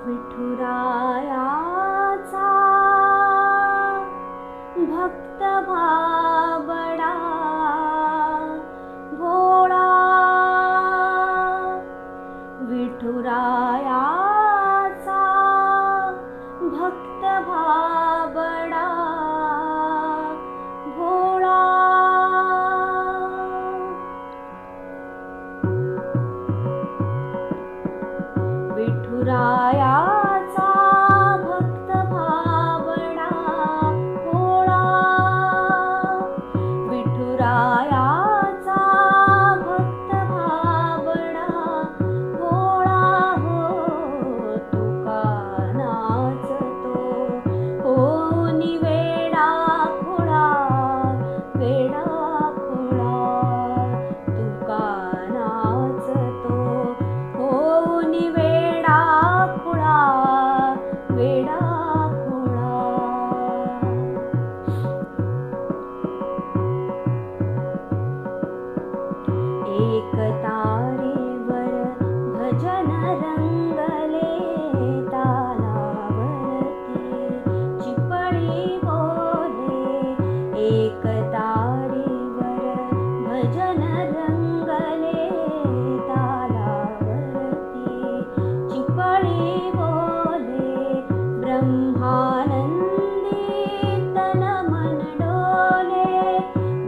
विठुरायाचा भक्त भाबडा भोळा, विठुरायाचा भक्त भाबडा भोळा। विठुरायाचा भक्त भाबडा भोळा, विठुरायाचा भक्त भाबडा भोळा हो। तुका नाचतो हो वेडा खुळा, वेडा खुळा, तुका नाचतो हो वेडा खुळा, वेडा खुळा। एक तारेवर भजन रंगले, तालावरती चिपळी बोले। एक तारेवर भजन रंगले, तालावरती चिपळी बोले। ब्रह्मानंदी तन मन डोले,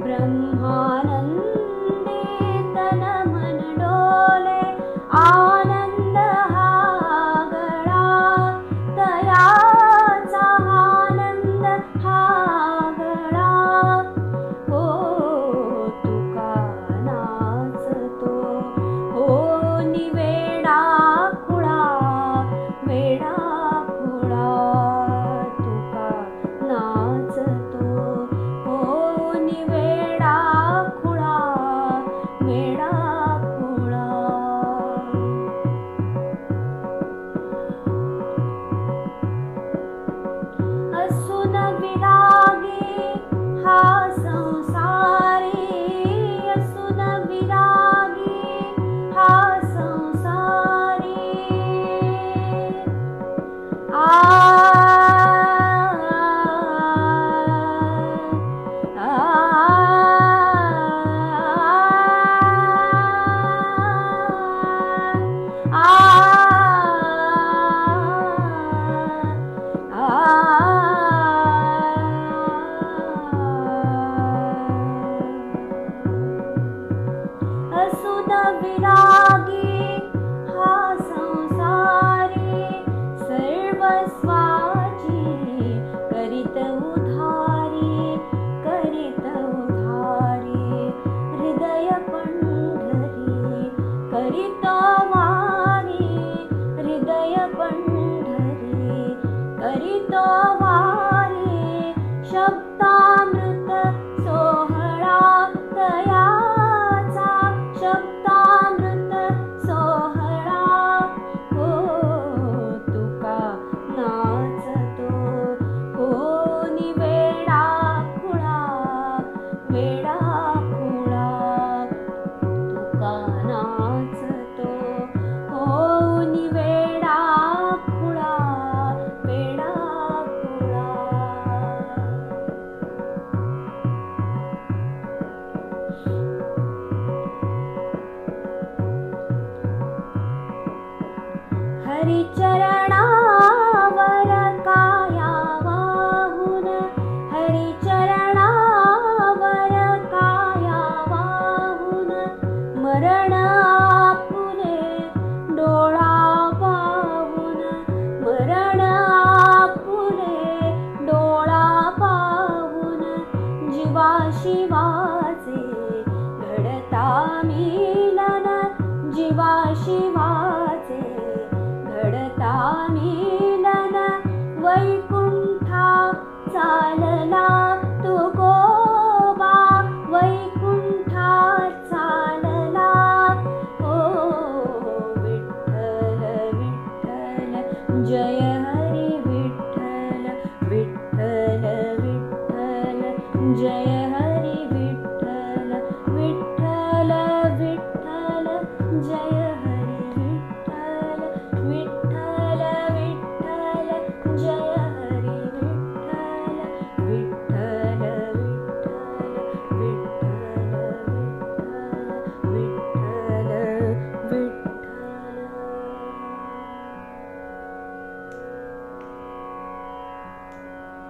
ब्रह्मानंदी तन मन डोले। आनंद हा गळा तयाचा, आनंद हा गळा हो। तुका नाचतो हो वेडा खुळा, वेडा खुळा, तुका नाचतो हो वेडा खुळा, वेडा खुळा। असून विरागी हा संसारी, असून विरागी हा संसारी। आ असून विरागी हा संसारी, सर्वस्वाची करीत उधारी, करीत उधारी। हृदय पंढरी करीत वारी, हृदय पंढरी करीत वारी। शब्दामृत सोहळा तयाचा, शब्दामृत सोहळा हो। तुका नाचतो हो वेडा खुळा, वेडा खुळा, तुका नाचतो हो वेडा खुळा, वेडा खुळा। हरिचरणा